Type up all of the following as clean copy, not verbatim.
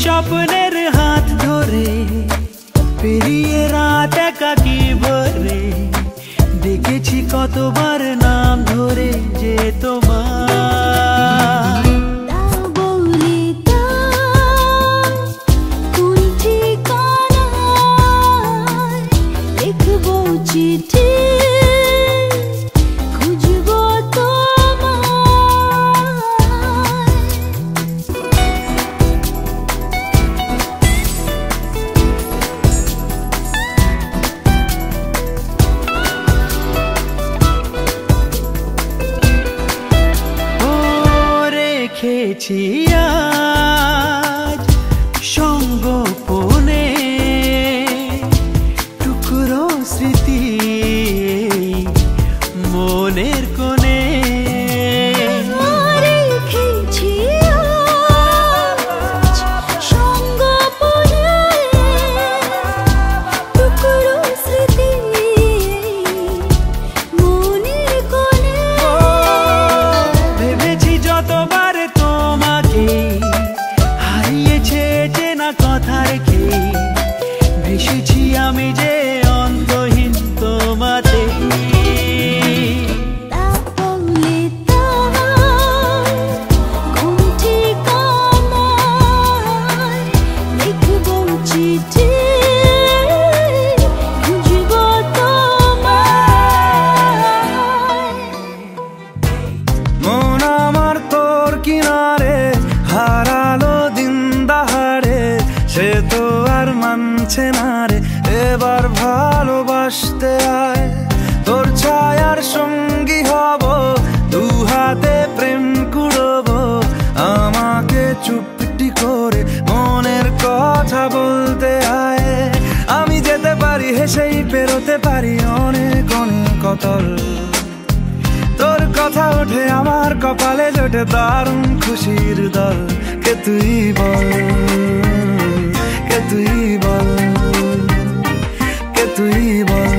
স্বপ্নের হাত ধরে পেরিয়ে রাত একাকি ভরে দেখেছি কতবার নাম ধরে যে তোমার চিঠি রেখেছি আজ সঙ্গোপনে টুকরো স্মৃতি মনের কোণে রেখেছি আজ সঙ্গোপনে টুকরো স্মৃতি মনের কোণে ভেবেছি যতবার তোমাকে হারিয়েছে চেনা কথা রেখে ভেসেছি আমি যে অন্তহীন তোমাতে মন আমার তোর কিনারে হারালো দিন দাহাড়ে সে তো আর মানছে না রে এবার ভালোবাসতে আয় তোর ছায়ার সঙ্গী হব দু হাতে প্রেম কুড়বো আমাকে চুপটি করে মনের কথা বলতে আয় আমি যেতে পারি হেসেই পেরোতে পারি অনেক অনেক অতল তোর কথা ওঠে আমার কপালে জোটে দারুণ খুশির দল কে তুই বল কে তুই বল কে তুই বল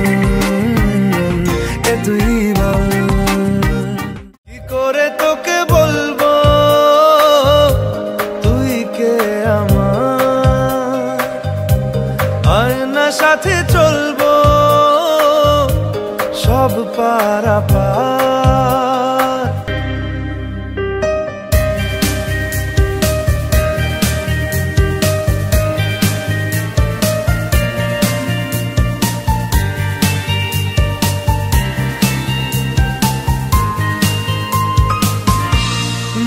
কে তুই বল কি করে তোকে বলবো তুই কে আমার আয়না সাথে চলবো সব পারাপার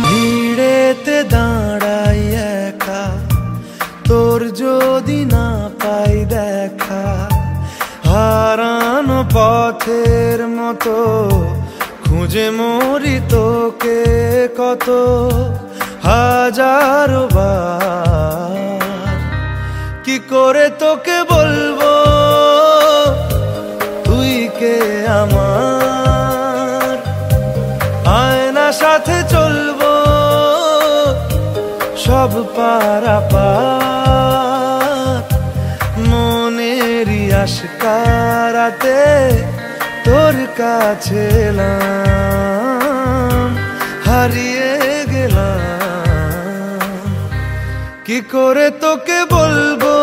ভিড়েতে দাঁড়াই একা তোর যদি না পাই দেখা হারানো পথের মতো খুঁজে মরি তোকে কত হাজারো বার কি করে তোকে বলবো তুই কে আমার আয়না সাথে চলবো সব পারাপার মনেরই আশকারাতে তোর কাছে এলাম হারিয়ে গেলাম কি করে তোকে বলবো